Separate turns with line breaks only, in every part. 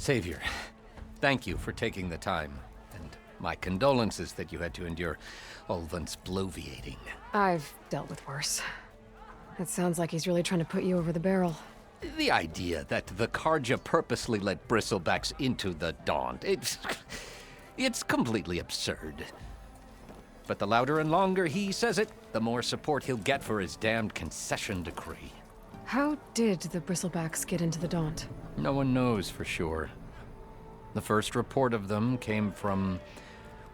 Savior, thank you for taking the time, and my condolences that you had to endure Ulvund's bloviating.
I've dealt with worse. It sounds like he's really trying to put you over the barrel.
The idea that the Carja purposely let bristlebacks into the Daunt, it's completely absurd. But the louder and longer he says it, the more support he'll get for his damned concession decree.
How did the Bristlebacks get into the Daunt?
No one knows for sure. The first report of them came from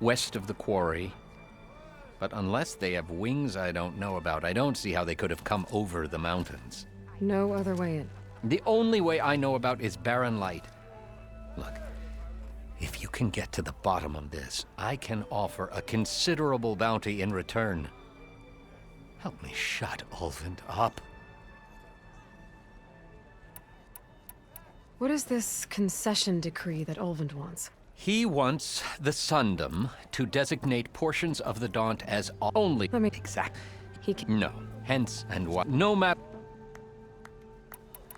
west of the quarry. But unless they have wings I don't know about, I don't see how they could have come over the mountains.
No other way in.
The only way I know about is Barren Light. Look, if you can get to the bottom of this, I can offer a considerable bounty in return. Help me shut Ulvund up.
What is this concession decree that Ulvund wants?
He wants the Sundom to designate portions of the Daunt as only...
Let me...
Exact.
He can...
No. Hence and what? No matter...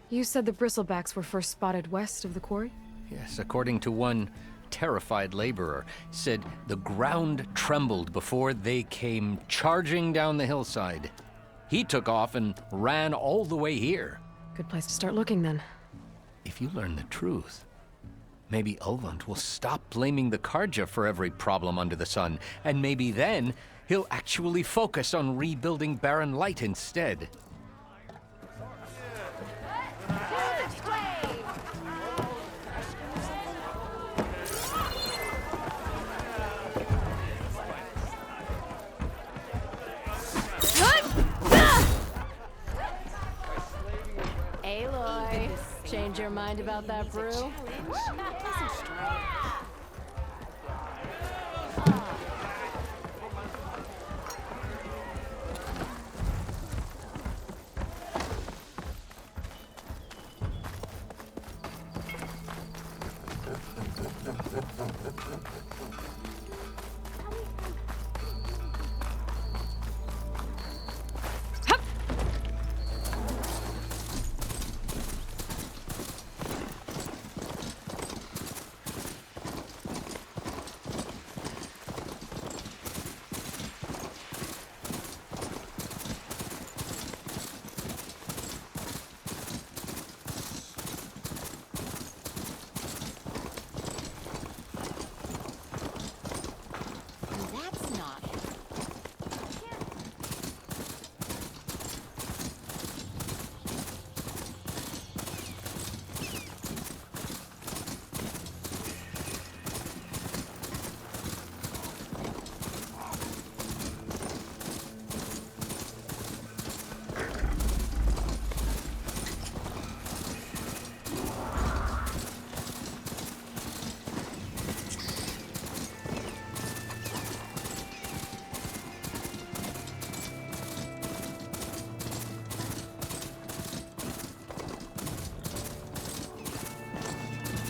You said the Bristlebacks were first spotted west of the quarry?
Yes, according to one terrified laborer, said the ground trembled before they came charging down the hillside. He took off and ran all the way here.
Good place to start looking, then.
If you learn the truth, maybe Ulvund will stop blaming the Carja for every problem under the sun, and maybe then he'll actually focus on rebuilding Barren Light instead.
Aloy, change your mind about that brew?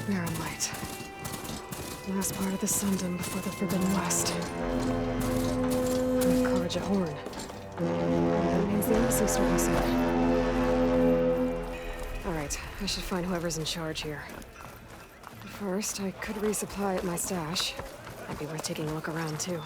Barren Light. Last part of the Sundom before the Forbidden West. The Carja Horn. That means the Embassy starting soon. Alright, I should find whoever's in charge here. First, I could resupply at my stash. Might be worth taking a look around, too.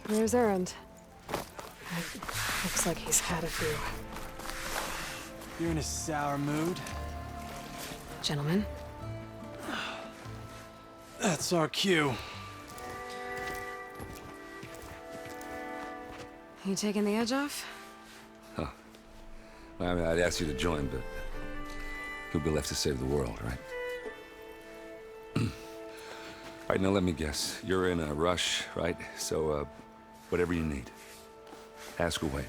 There's Erend. Looks like he's had a few.
You're in a sour mood?
Gentlemen?
That's our cue.
You taking the edge off?
Huh. Well, I mean, I'd ask you to join, but who'll be left to save the world, right? All right, now let me guess. You're in a rush, right? So, whatever you need, ask away.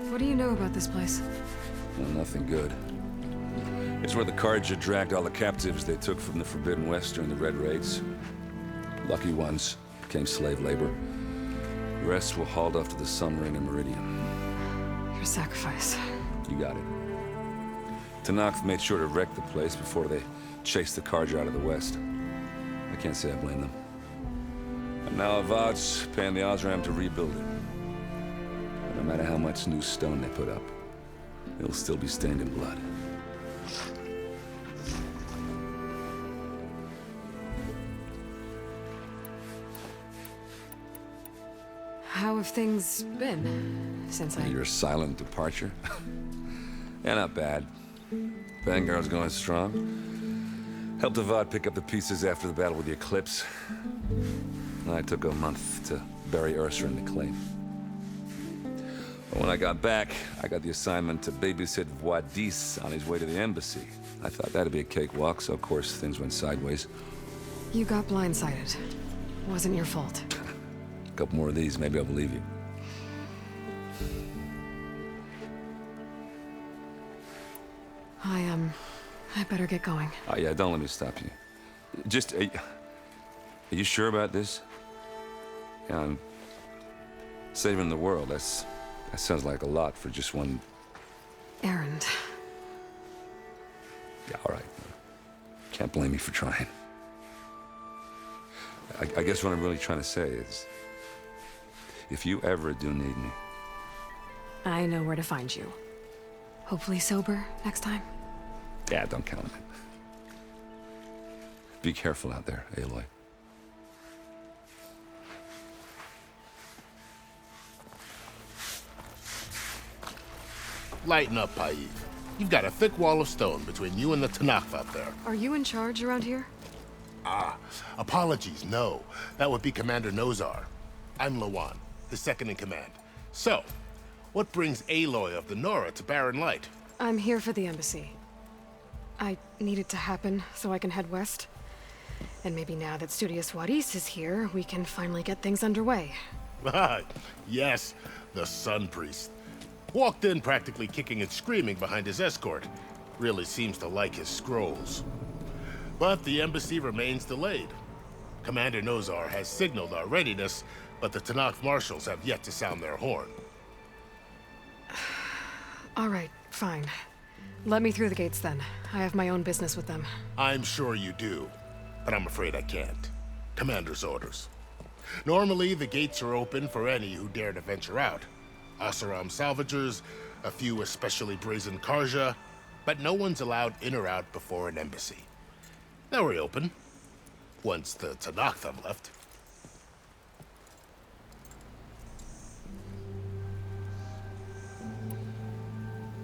What do you know about this place?
Well, nothing good. It's where the Carja dragged all the captives they took from the Forbidden West during the Red Raids. Lucky ones became slave labor. The rest were hauled off to the Sun Ring and Meridian.
Your sacrifice.
You got it. Tenakth made sure to wreck the place before they chased the Carja out of the West. I can't say I blame them. And now Avad's paying the Osram to rebuild it. And no matter how much new stone they put up, it'll still be stained in blood.
How have things been since I...
Your silent departure? Yeah, not bad. Vanguard's going strong. Helped Avad pick up the pieces after the battle with the Eclipse. I took a month to bury Ursa in the claim. But when I got back, I got the assignment to babysit Wadis on his way to the embassy. I thought that'd be a cakewalk, so of course things went sideways.
You got blindsided. Wasn't your fault.
A couple more of these, maybe I'll believe you.
I better get going.
Oh yeah, don't let me stop you. Just, are you sure about this? Yeah, I'm saving the world. That sounds like a lot for just one...
Errand.
Yeah, all right. Can't blame me for trying. I guess what I'm really trying to say is, if you ever do need me...
I know where to find you. Hopefully sober next time.
Yeah, don't count on it. Be careful out there, Aloy.
Lighten up, Paiv. You've got a thick wall of stone between you and the Tenakth out there.
Are you in charge around here?
Apologies, no. That would be Commander Nozar. I'm Lawan, his second-in-command. So, what brings Aloy of the Nora to Barren Light?
I'm here for the embassy. I need it to happen so I can head west. And maybe now that Studious Wadis is here, we can finally get things underway.
Yes, the Sun Priest. Walked in practically kicking and screaming behind his escort. Really seems to like his scrolls. But the embassy remains delayed. Commander Nozar has signaled our readiness, but the Tenakth marshals have yet to sound their horn.
All right, fine. Let me through the gates then. I have my own business with them.
I'm sure you do, but I'm afraid I can't. Commander's orders. Normally, the gates are open for any who dare to venture out. Oseram salvagers, a few especially brazen Carja, but no one's allowed in or out before an embassy. They'll reopen, once the Tenakth have left.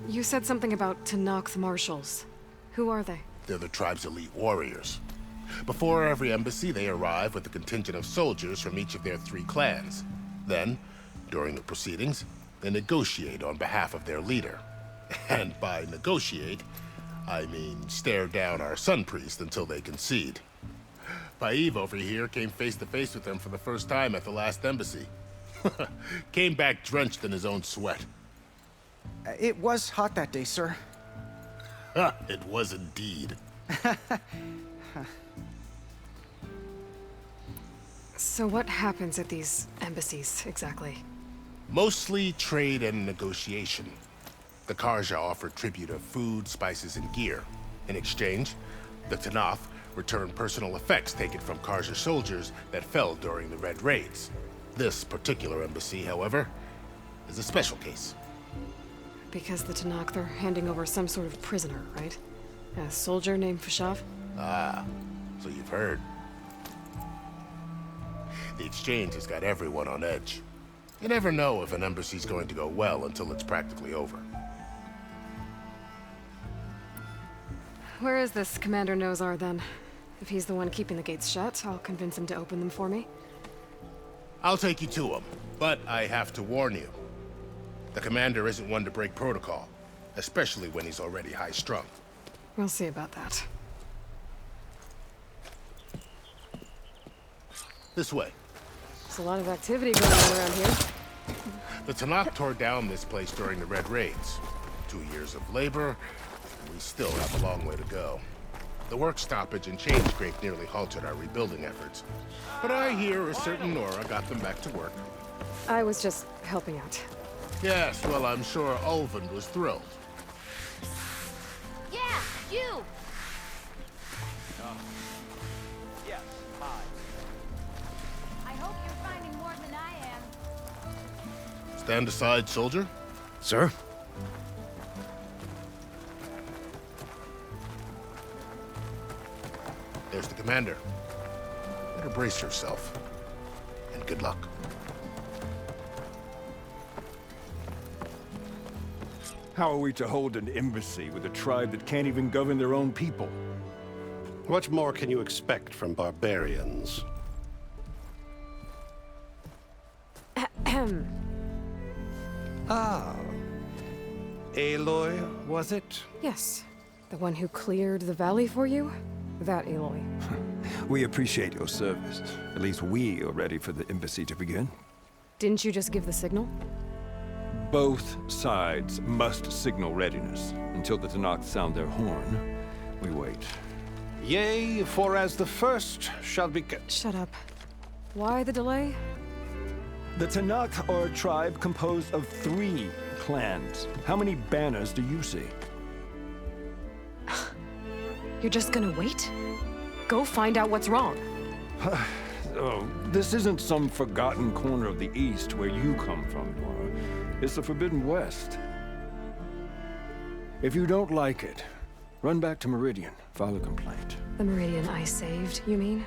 You said something about Tenakth marshals. Who are they?
They're the tribe's elite warriors. Before every embassy, they arrive with a contingent of soldiers from each of their 3 clans. Then, during the proceedings, they negotiate on behalf of their leader. And by negotiate, I mean stare down our Sun Priest until they concede. Paiv over here came face to face with them for the first time at the last embassy. Came back drenched in his own sweat.
It was hot that day, sir.
It was indeed.
So what happens at these embassies, exactly?
Mostly trade and negotiation. The Carja offer tribute of food, spices, and gear. In exchange, the Tenakth return personal effects taken from Carja soldiers that fell during the Red Raids. This particular embassy, however, is a special case.
Because the Tenakth are handing over some sort of prisoner, right? A soldier named Fashav?
Ah, so you've heard. The exchange has got everyone on edge. You never know if an embassy's going to go well until it's practically over.
Where is this Commander Nozar, then? If he's the one keeping the gates shut, I'll convince him to open them for me.
I'll take you to him, but I have to warn you. The commander isn't one to break protocol, especially when he's already high-strung.
We'll see about that.
This way.
There's a lot of activity going on around here.
The Tenakth tore down this place during the Red Raids. 2 years of labor. we still have a long way to go. The work stoppage and change scrape nearly halted our rebuilding efforts. But I hear a certain Nora got them back to work.
I was just helping out.
Yes, well, I'm sure Ulvin was thrilled.
Yeah, you!
Yes, hi.
I hope you're finding more than I am.
Stand aside, soldier.
Sir?
There's the commander. Better brace yourself. And good luck.
How are we to hold an embassy with a tribe that can't even govern their own people?
What more can you expect from barbarians?
Aloy, was it?
Yes. The one who cleared the valley for you? That Aloy.
We appreciate your service. At least we are ready for the embassy to begin.
Didn't you just give the signal?
Both sides must signal readiness. Until the Tanakh sound their horn, we wait.
Yea, for as the first shall be...
Shut up. Why the delay?
The Tanakh are a tribe composed of 3 clans. How many banners do you see?
You're just gonna wait? Go find out what's wrong.
Oh, this isn't some forgotten corner of the East where you come from, Nora. It's the Forbidden West. If you don't like it, run back to Meridian, file a complaint.
The Meridian I saved, you mean?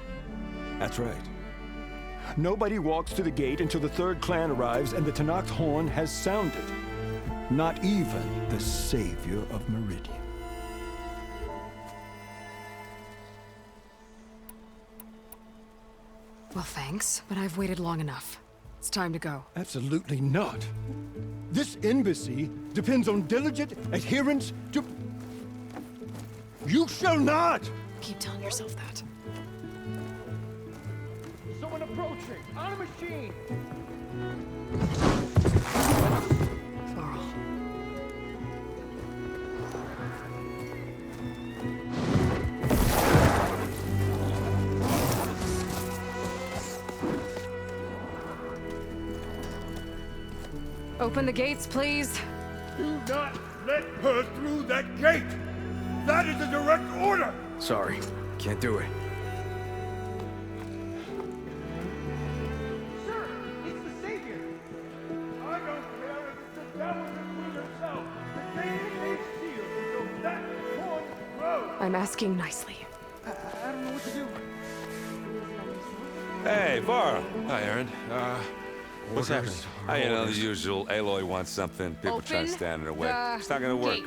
That's right. Nobody walks to the gate until the 3rd clan arrives and the Tanakh's horn has sounded. Not even the savior of Meridian.
Well, thanks, but I've waited long enough. It's time to go.
Absolutely not. This embassy depends on diligent adherence to... You shall not!
Keep telling yourself that.
Someone approaching! On a machine!
Varl. Open the gates, please.
Do not let her through that gate! That is a direct order!
Sorry, can't do it.
Sir, it's the Savior! I don't care if it's the devil that herself. The gate remains sealed until that horn grows!
I'm asking nicely.
I don't know what to do.
Hey, Varl.
Hi, Aaron. What's happening?
You know, the usual. Aloy wants something. People try to stand in her way. It's not gonna work.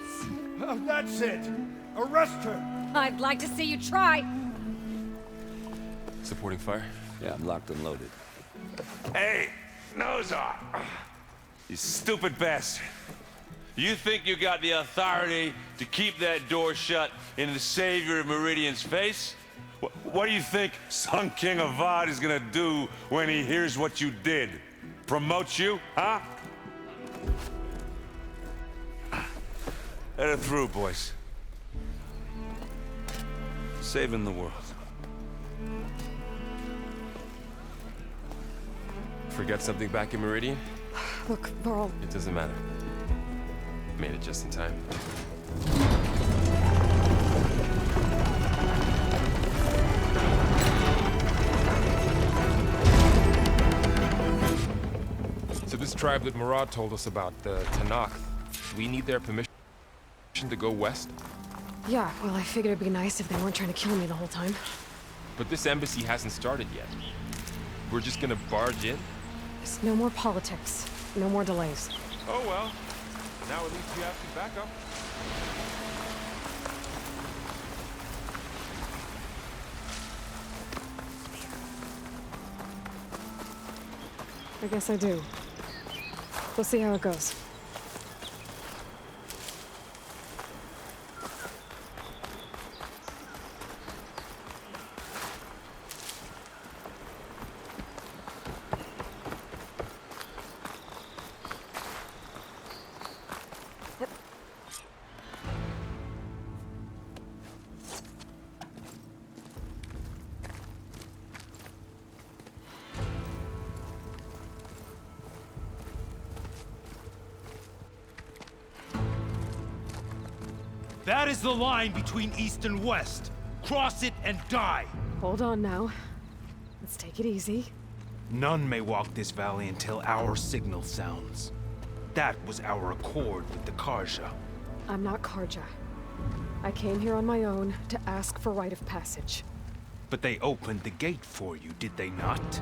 Oh, that's it! Arrest her!
I'd like to see you try.
Supporting fire?
Yeah, I'm locked and loaded. Hey, Nozar! You stupid bastard. You think you got the authority to keep that door shut in the savior of Meridian's face? What do you think Sun King Avad is gonna do when he hears what you did? Promote you, huh? Let her through, boys. Saving the world.
Forget something back in Meridian?
Look, Varl,
It doesn't matter. Made it just in time. So this tribe that Murad told us about, the Tanakh, do we need their permission to go west?
yeah, well, I figured it'd be nice if they weren't trying to kill me the whole time.
But this embassy hasn't started yet. We're just gonna barge in?
There's no more politics. No more delays.
Oh well. Now at least you have some backup.
I guess I do. We'll see how it goes.
That is the line between East and West. Cross it and die.
Hold on now. Let's take it easy.
None may walk this valley until our signal sounds. That was our accord with the Karja.
I'm not Karja. I came here on my own to ask for rite of passage.
But they opened the gate for you, did they not?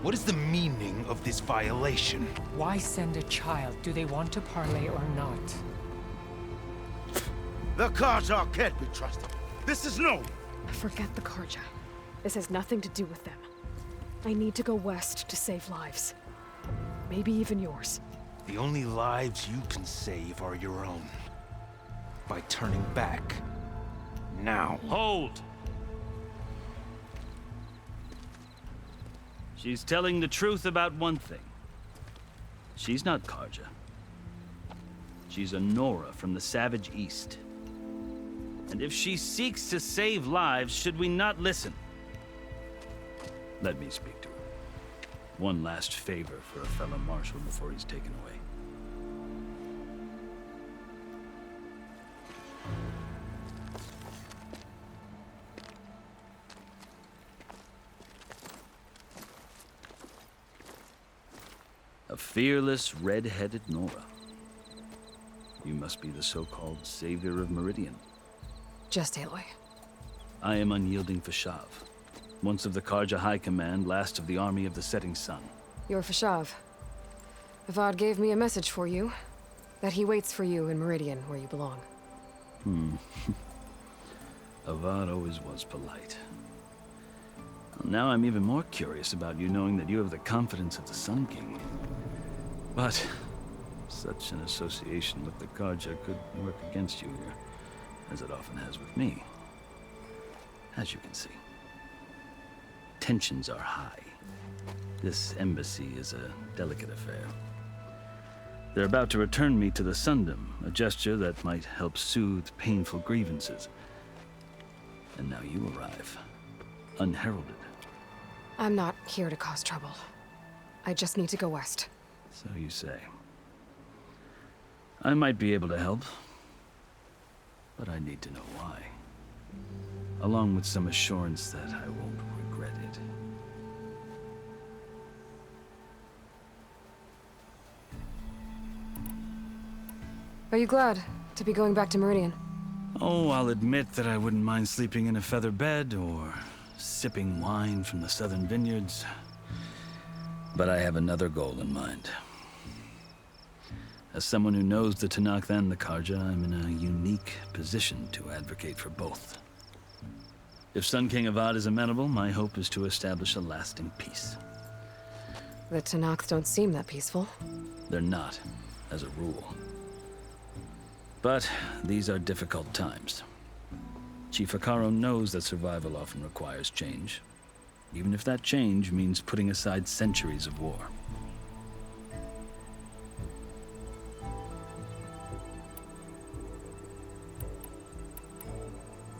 What is the meaning of this violation?
Why send a child? Do they want to parley or not?
The Karja can't be trusted. This is no.
Forget the Karja. This has nothing to do with them. I need to go west to save lives. Maybe even yours.
The only lives you can save are your own. By turning back. Now.
Hold! She's telling the truth about one thing. She's not Karja. She's a Nora from the Savage East. And if she seeks to save lives, should we not listen? Let me speak to her. One last favor for a fellow marshal before he's taken away. A fearless, red-headed Nora. You must be the so-called savior of Meridian.
Just Aloy.
I am Unyielding Fashav, once of the Karja High Command, last of the Army of the Setting Sun.
You're Fashav. Avad gave me a message for you. That he waits for you in Meridian, where you belong.
Avad always was polite. Well, now I'm even more curious about you knowing that you have the confidence of the Sun King. But such an association with the Karja could work against you here, as it often has with me. As you can see, tensions are high. This embassy is a delicate affair. They're about to return me to the Sundom, a gesture that might help soothe painful grievances. And now you arrive, unheralded.
I'm not here to cause trouble. I just need to go west.
So you say. I might be able to help, but I need to know why. Along with some assurance that I won't regret it.
Are you glad to be going back to Meridian?
Oh, I'll admit that I wouldn't mind sleeping in a feather bed or sipping wine from the southern vineyards. But I have another goal in mind. As someone who knows the Tenakth and the Karja, I'm in a unique position to advocate for both. If Sun King Avad is amenable, my hope is to establish a lasting peace.
The Tenakth don't seem that peaceful.
They're not, as a rule. But these are difficult times. Chief Hekarro knows that survival often requires change, even if that change means putting aside centuries of war.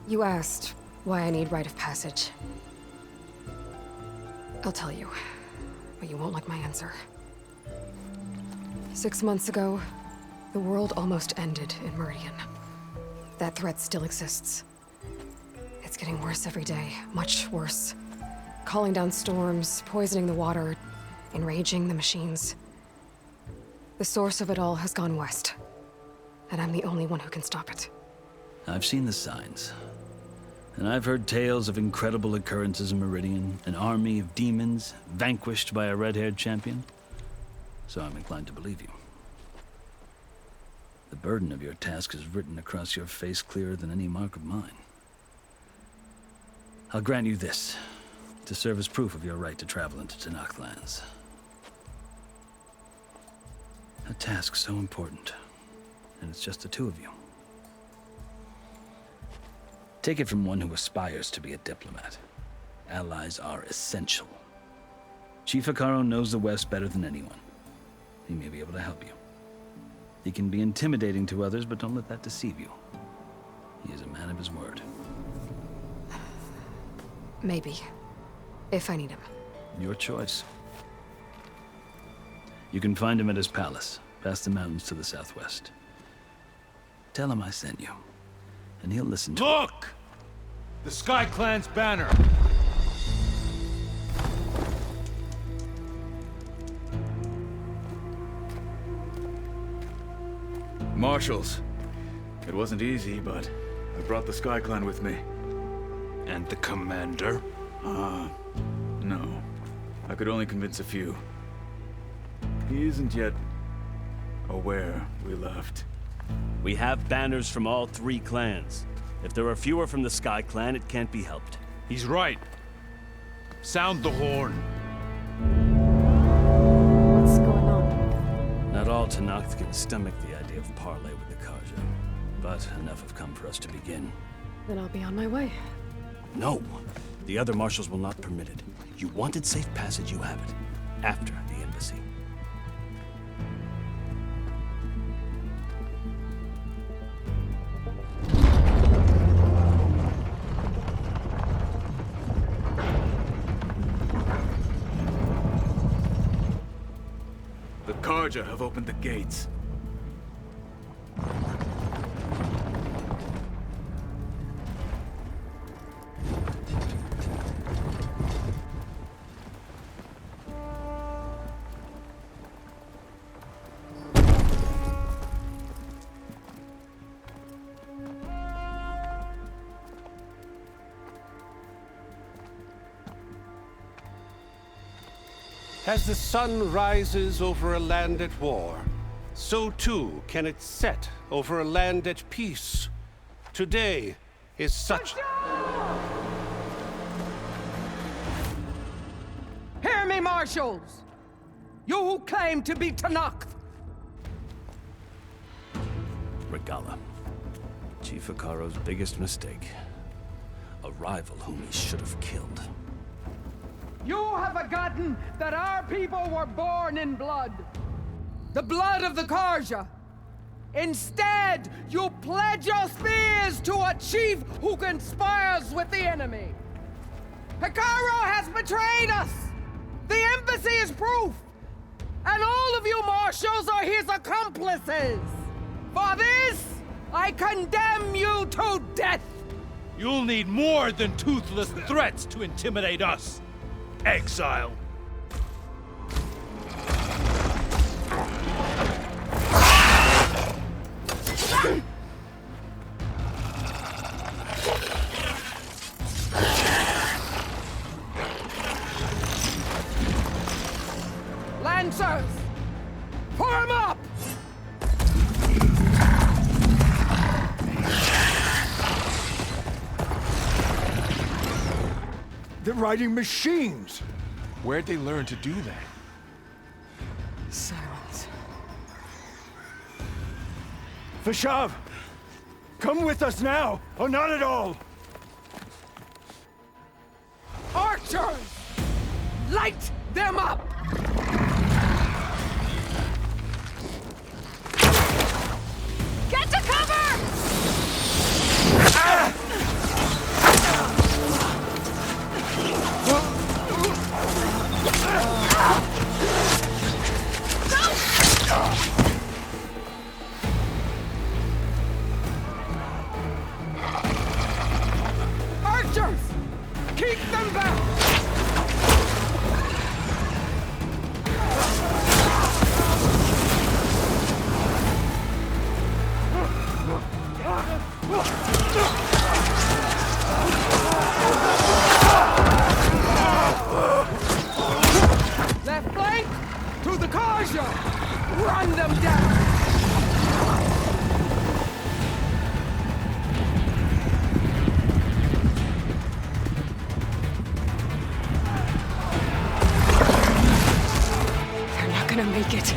You asked why I need rite of passage. I'll tell you, but you won't like my answer. 6 months ago, the world almost ended in Meridian. That threat still exists. It's getting worse every day, much worse. Calling down storms, poisoning the water, enraging the machines. The source of it all has gone west, and I'm the only one who can stop it.
I've seen the signs. And I've heard tales of incredible occurrences in Meridian, an army of demons vanquished by a red-haired champion. So I'm inclined to believe you. The burden of your task is written across your face clearer than any mark of mine. I'll grant you this, to serve as proof of your right to travel into Tenakth lands. A task so important, and it's just the two of you. Take it from one who aspires to be a diplomat. Allies are essential. Chief Hekarro knows the West better than anyone. He may be able to help you. He can be intimidating to others, but don't let that deceive you. He is a man of his word.
Maybe. If I need him.
Your choice. You can find him at his palace, past the mountains to the southwest. Tell him I sent you. and he'll listen to
Look! The Sky Clan's banner.
Marshals. It wasn't easy, but I brought the Sky Clan with me.
And the commander?
No. I could only convince a few. He isn't yet aware we left.
We have banners from all 3 clans. If there are fewer from the Sky Clan, it can't be helped.
He's right. Sound the horn.
What's going on?
Not all Tenakth can stomach the idea of parley with the Carja, but enough have come for us to begin.
Then I'll be on my way.
No! The other marshals will not permit it. You wanted safe passage, you have it. After the embassy.
The Carja have opened the gates.
As the sun rises over a land at war, so too can it set over a land at peace. Today is such...
Hear me, marshals! You who claim to be Tenakth!
Regalla. Chief Hekarro's biggest mistake. A rival whom he should have killed.
You have forgotten that our people were born in blood. The blood of the Carja. Instead, you pledge your spears to a chief who conspires with the enemy. Hekarro has betrayed us! The embassy is proof! And all of you marshals are his accomplices! For this, I condemn you to death!
You'll need more than toothless threats to intimidate us. Exile.
Lancers! Form up!
They're riding machines!
Where'd they learn to do that?
Silence.
Vashav! Come with us now, or not at all!
Archers! Light them up!
Get to cover!
Ah! Archers! Keep them back! Left flank to the Carja! Run them down!
They're not gonna make it.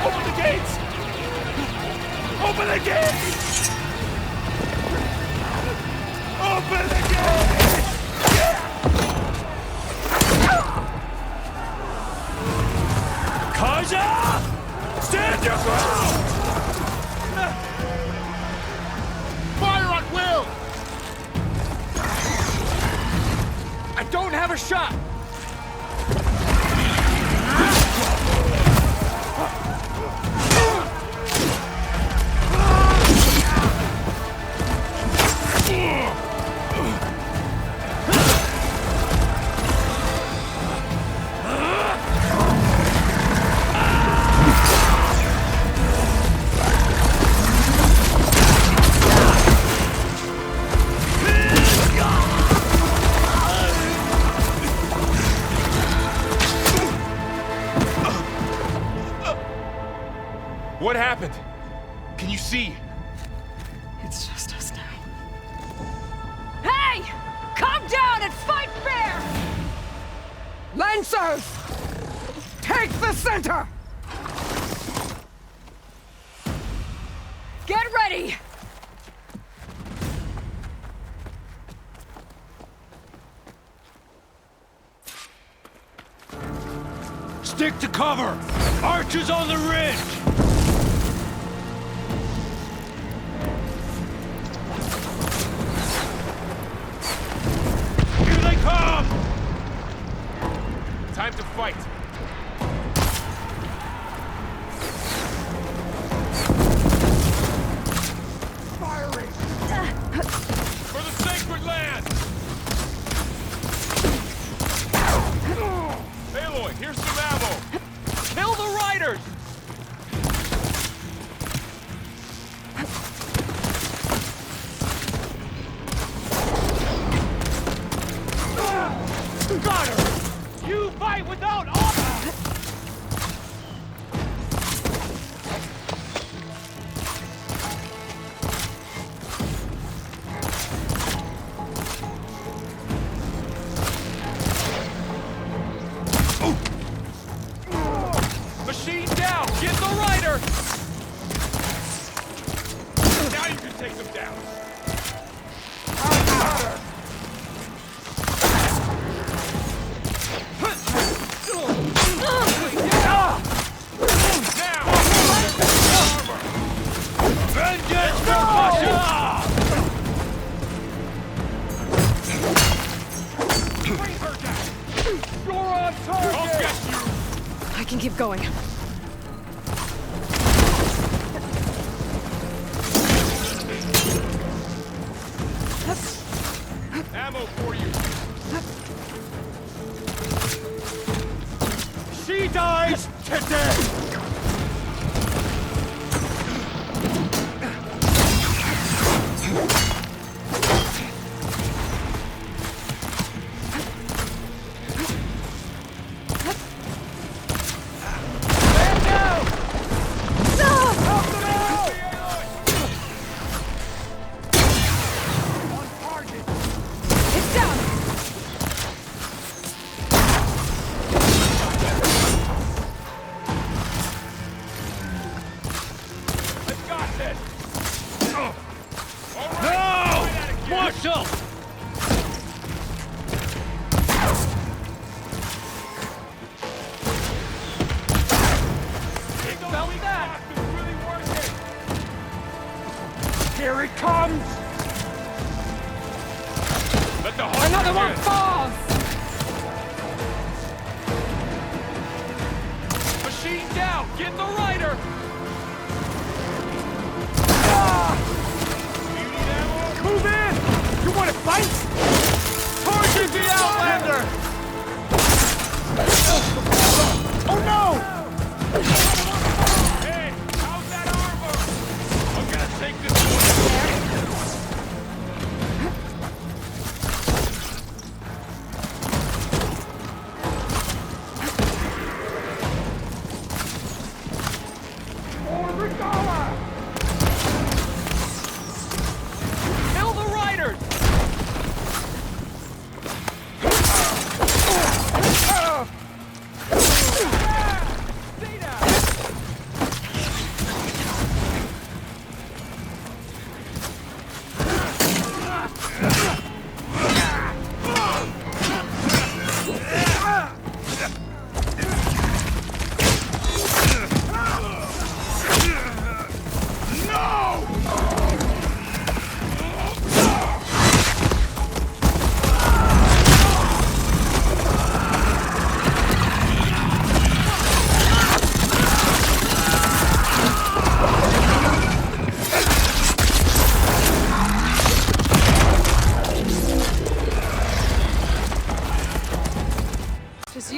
Open the gates! Open the gates! Open the gates!
Carja!
Stand your ground! Fire at will! I don't have a shot!
What happened? Can you see?
It's just us now.
Hey! Calm down and fight fair! Lancers! Take the center! Get ready!
Stick to cover! Archers on the ridge! Here they come!
Time to fight.
Firing!
For the sacred land! Aloy, here's some ammo!
Kill the riders! Got her! You fight without honor!
Machine down! Get the rider! Now you can take them down!
Vengeance for Pasha!
Bring her down!
You're on target!
I'll get you!
I can keep going.
Ammo for you!
She dies today! Marshal!
About that! It's really working!
Here it comes!
Let the heart
Another one
begin.
falls!
Machine down! Get the rider! You need ammo?
Move in! You want to fight?
Target the Outlander!
Oh no!
Hey, how's that armor? I'm gonna take this one.
Kill the riders!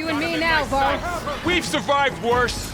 you and me now, Varl.
We've survived worse.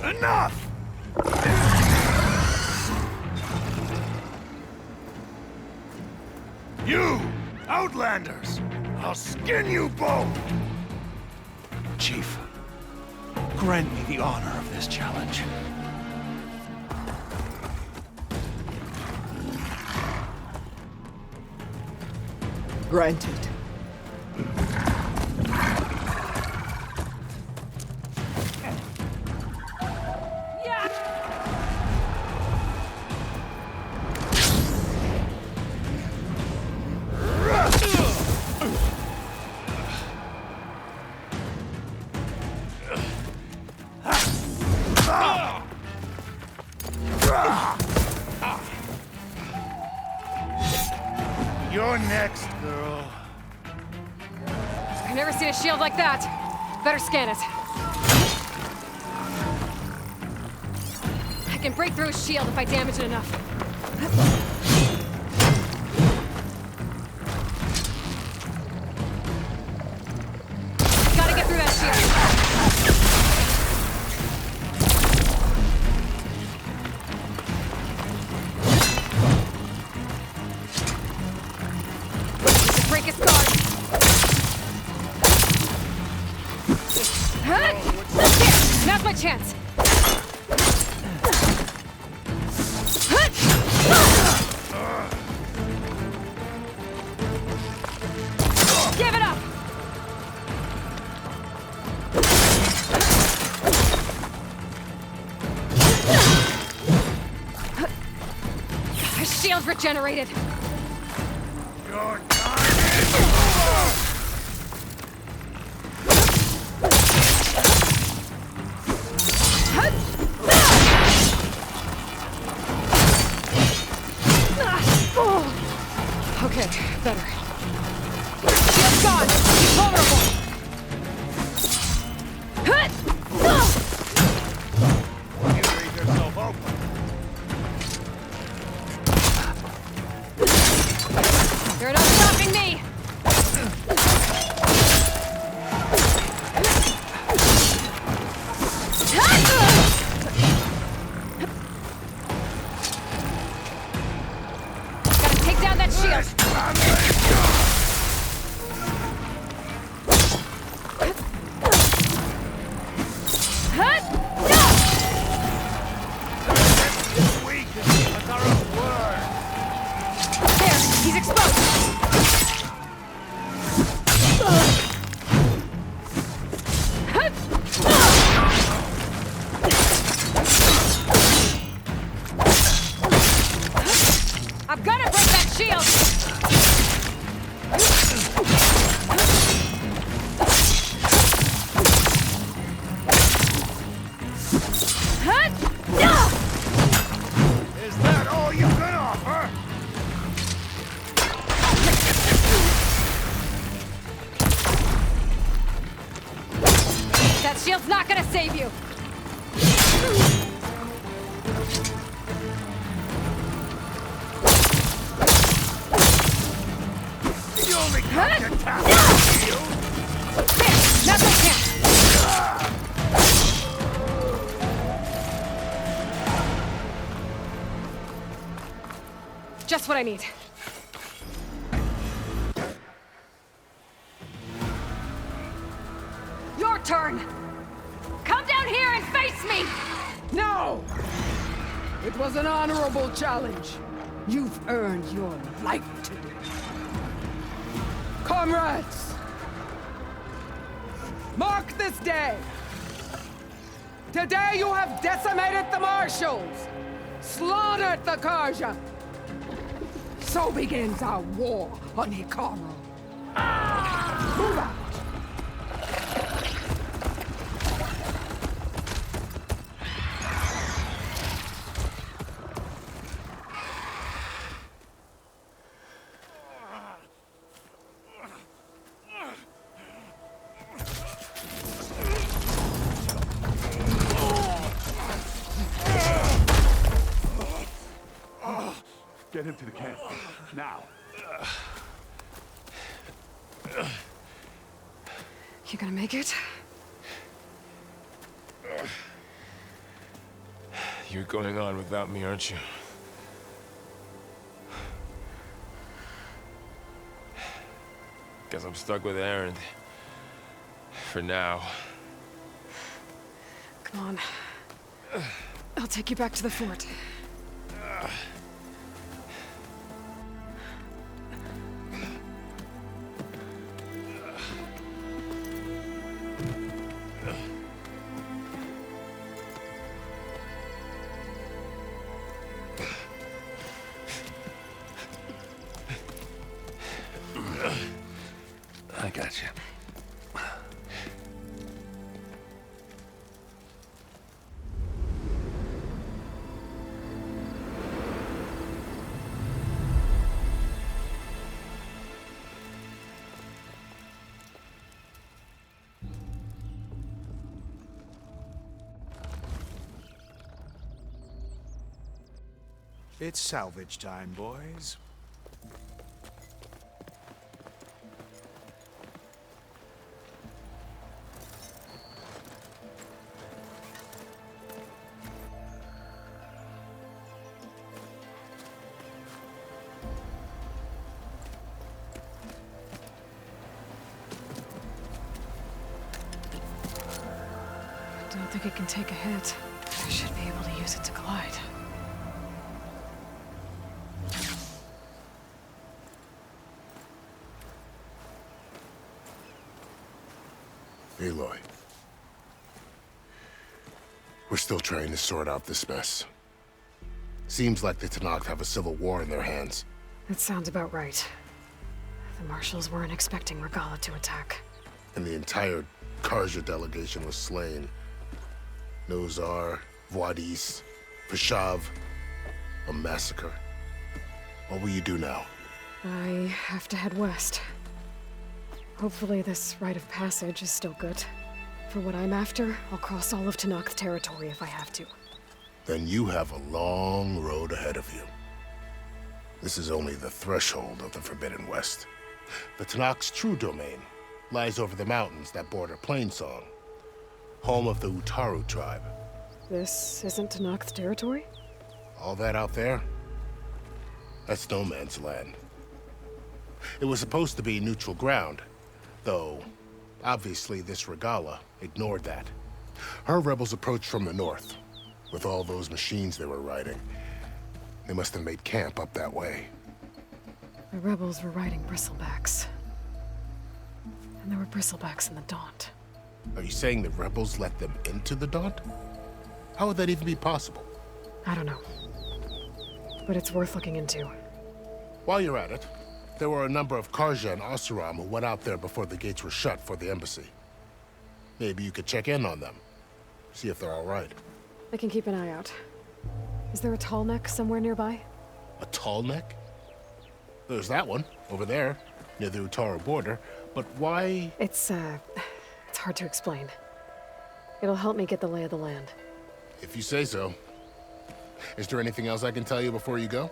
Enough! You, Outlanders! I'll skin you both!
Chief, grant me the honor of this challenge.
Granted.
You're next, girl.
I've never seen a shield like that. Better scan it. I can break through a shield if I damage it enough. Gotta get through that shield. Break his guard. There! Now's my chance. Give it up! His shield's regenerated.
Your time is over!
Okay, better. Shield's gone! He's vulnerable!
You leave yourself open.
You're not stopping me! Gotta take down that shield! There, he's exposed! I've gotta break that shield!
Is that all you can offer?
That shield's not gonna save you!
You only come to tap the shield?
There! Now's my chance! Just what I need.
Your turn! Come down here and face me!
No! It was an honorable challenge. You've earned your life today. Comrades! Mark this day! Today you have decimated the Marshals! Slaughtered the Karja! So begins our war on Hikaru. Move out!
Get him to the camp. Now.
You gonna make it?
You're going on without me, aren't you? Guess I'm stuck with Erend. For now.
Come on. I'll take you back to the fort.
I got you.
It's salvage time, boys.
I don't think it can take a hit. I should be able to use it to glide.
Aloy. We're still trying to sort out this mess. Seems like the Tenakth have a civil war in their hands.
That sounds about right. The Marshals weren't expecting Regalla to attack.
And the entire Karja delegation was slain. Nozar, Vuadis, Vashav. A massacre. What will you do now?
I have to head west. Hopefully this rite of passage is still good. For what I'm after, I'll cross all of Tenakth territory if I have to.
Then you have a long road ahead of you. This is only the threshold of the Forbidden West. The Tenakth's true domain lies over the mountains that border Plainsong, home of the Utaru tribe.
This isn't Tenakth territory?
All that out there? That's no man's land. It was supposed to be neutral ground, though obviously this Regalla ignored that. Her rebels approached from the north, with all those machines they were riding. They must have made camp up that way.
The rebels were riding bristlebacks. And there were bristlebacks in the Daunt.
Are you saying the rebels let them into the Daunt? How would that even be possible?
I don't know. But it's worth looking into.
While you're at it, there were a number of Karja and Oseram who went out there before the gates were shut for the embassy. Maybe you could check in on them. See if they're all right.
I can keep an eye out. Is there a tall neck somewhere nearby?
A tall neck? There's that one, over there, near the Utaru border. But why?
It's hard to explain. It'll help me get the lay of the land.
If you say so. Is there anything else I can tell you before you go?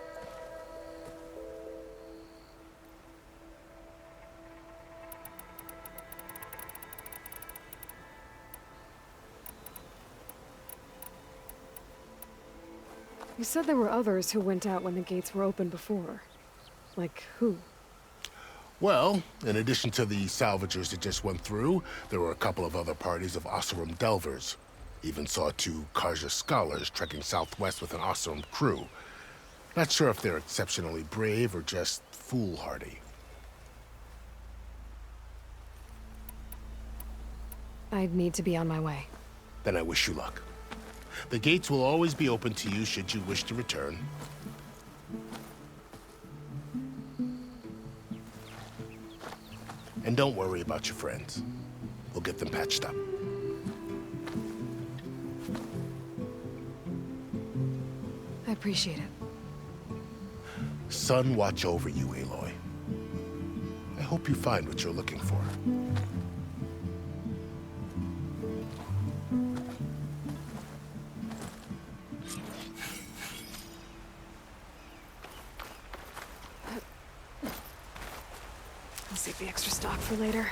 You said there were others who went out when the gates were open before. Like who?
Well, in addition to the salvagers that just went through, there were a couple of other parties of Oseram delvers. Even saw 2 Carja scholars trekking southwest with an Oseram crew. Not sure if they're exceptionally brave or just foolhardy.
I'd need to be on my way.
Then I wish you luck. The gates will always be open to you should you wish to return. And don't worry about your friends. We'll get them patched up.
I appreciate it.
Sun watch over you, Aloy. I hope you find what you're looking for.
I'll save the extra stock for later.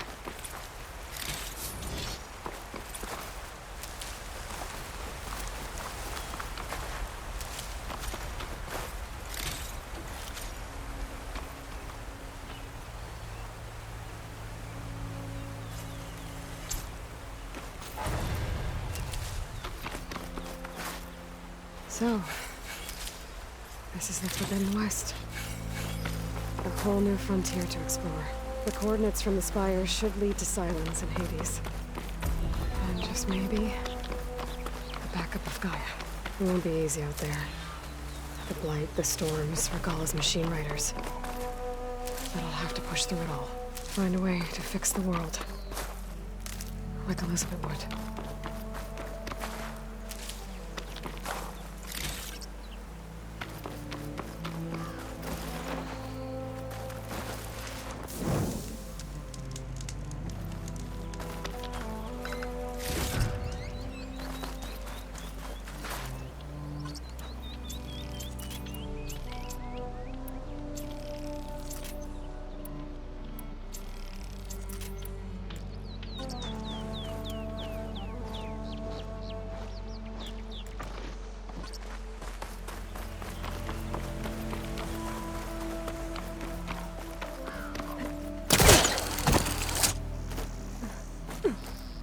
So, this is the Forbidden West. A whole new frontier to explore. The coordinates from the spire should lead to Silence and Hades. And just maybe, the backup of Gaia. It won't be easy out there. The Blight, the Storms, Regalla's machine riders. But I'll have to push through it all. Find a way to fix the world. Like Elizabeth would.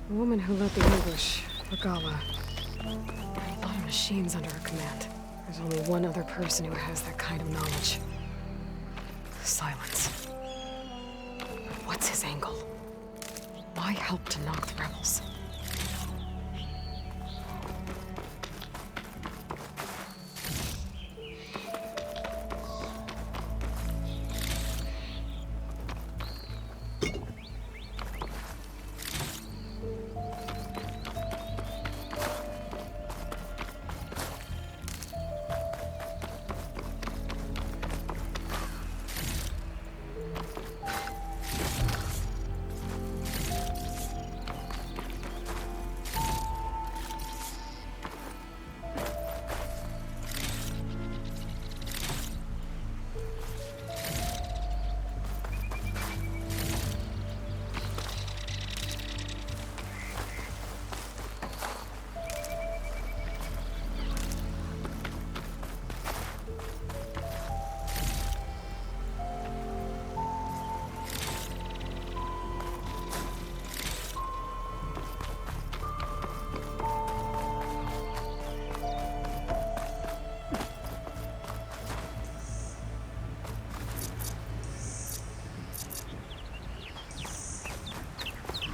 The woman who led the English, Regalla, had a lot of machines under her command. There's only one other person who has that kind of knowledge. Silence. But what's his angle? Why help to knock the rebels?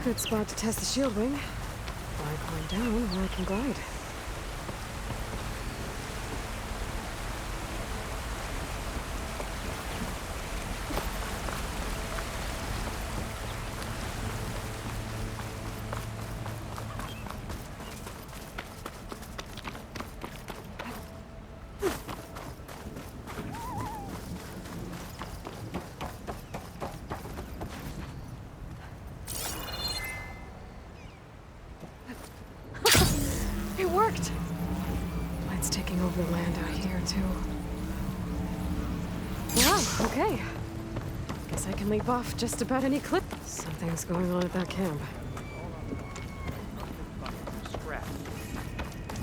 Good spot to test the shield wing. Why climb down where I can glide? It worked! Light's taking over the land out here, too. Wow, okay. Guess I can leap off just about any cliff. Something's going on at that camp.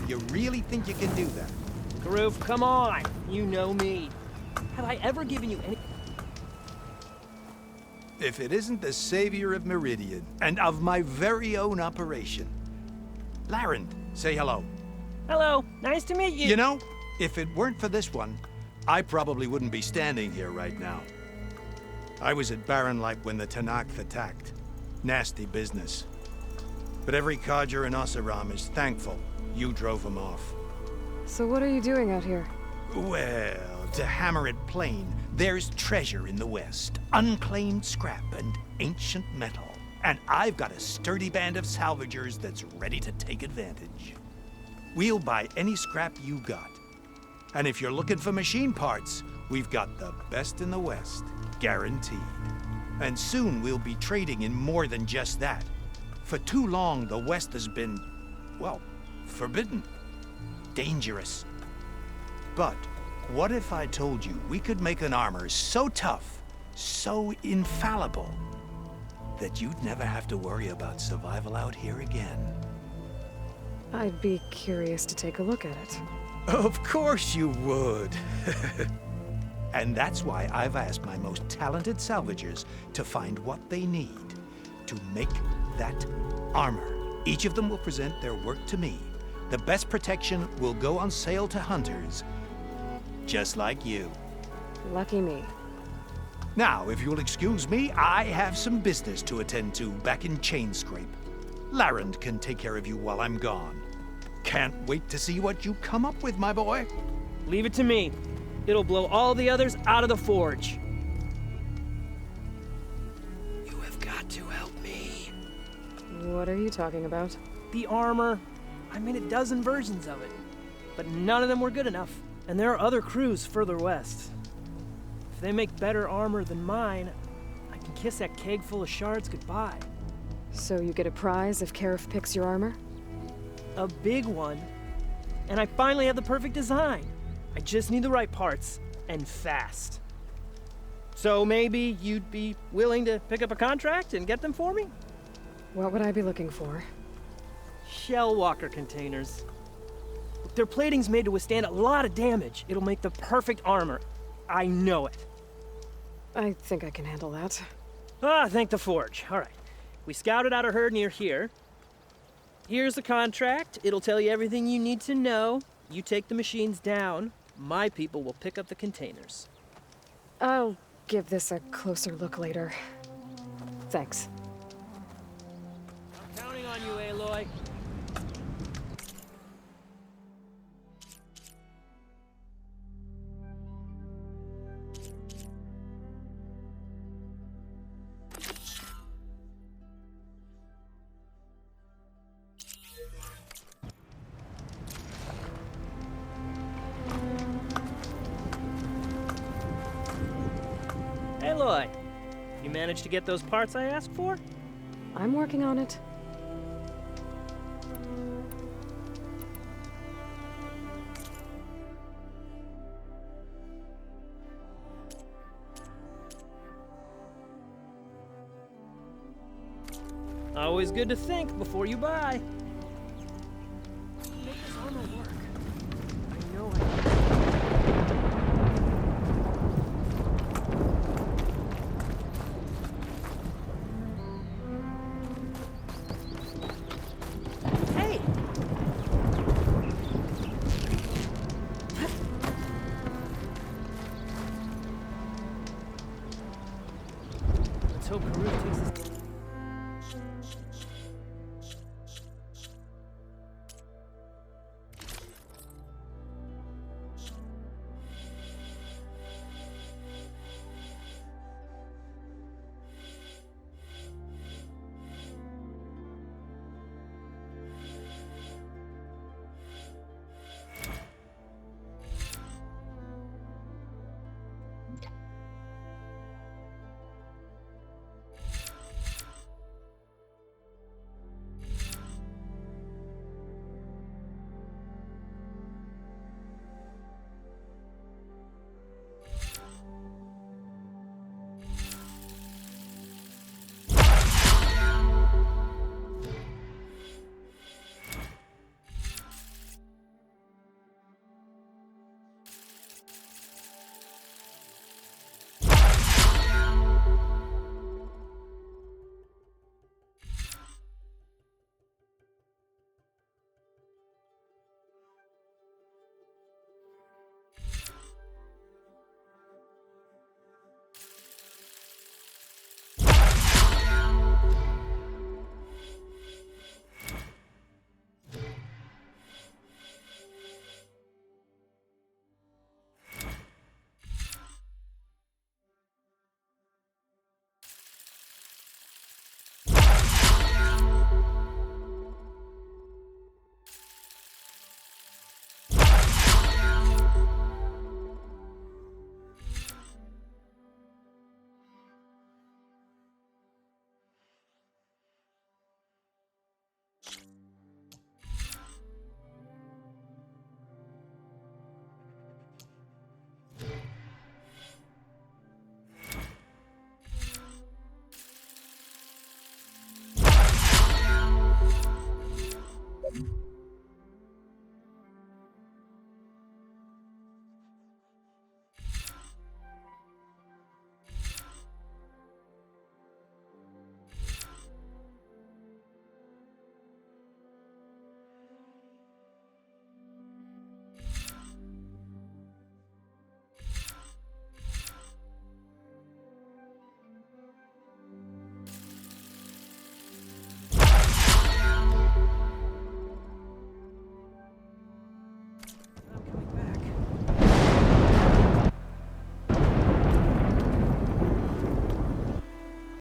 You really think you can do that?
Karuf, come on! You know me. Have I ever given you any...
If it isn't the savior of Meridian, and of my very own operation. Laren, say hello.
Hello, nice to meet you.
You know, if it weren't for this one, I probably wouldn't be standing here right now. I was at Barren Light when the Tenakth attacked. Nasty business. But every Carja in Oseram is thankful you drove them off.
So what are you doing out here?
Well, to hammer it plain, there's treasure in the West. Unclaimed scrap and ancient metal. And I've got a sturdy band of salvagers that's ready to take advantage. We'll buy any scrap you got. And if you're looking for machine parts, we've got the best in the West, guaranteed. And soon we'll be trading in more than just that. For too long, the West has been, well, forbidden. Dangerous. But what if I told you we could make an armor so tough, so infallible, that you'd never have to worry about survival out here again?
I'd be curious to take a look at it.
Of course you would. And that's why I've asked my most talented salvagers to find what they need to make that armor. Each of them will present their work to me. The best protection will go on sale to hunters, just like you.
Lucky me.
Now, if you'll excuse me, I have some business to attend to back in Chainscrape. Laren can take care of you while I'm gone. Can't wait to see what you come up with, my boy.
Leave it to me. It'll blow all the others out of the forge.
You have got to help me.
What are you talking about?
The armor. I made a dozen versions of it, but none of them were good enough. And there are other crews further west. If they make better armor than mine, I can kiss that keg full of shards goodbye.
So you get a prize if Karif picks your armor?
A big one. And I finally have the perfect design. I just need the right parts, and fast. So maybe you'd be willing to pick up a contract and get them for me?
What would I be looking for?
Shell walker containers. Their plating's made to withstand a lot of damage. It'll make the perfect armor. I know it.
I think I can handle that.
Ah, thank the forge. All right. We scouted out a herd near here. Here's the contract. It'll tell you everything you need to know. You take the machines down. My people will pick up the containers.
I'll give this a closer look later. Thanks.
I'm counting on you, Aloy. Aloy, you managed to get those parts I asked for?
I'm working on it.
Always good to think before you buy.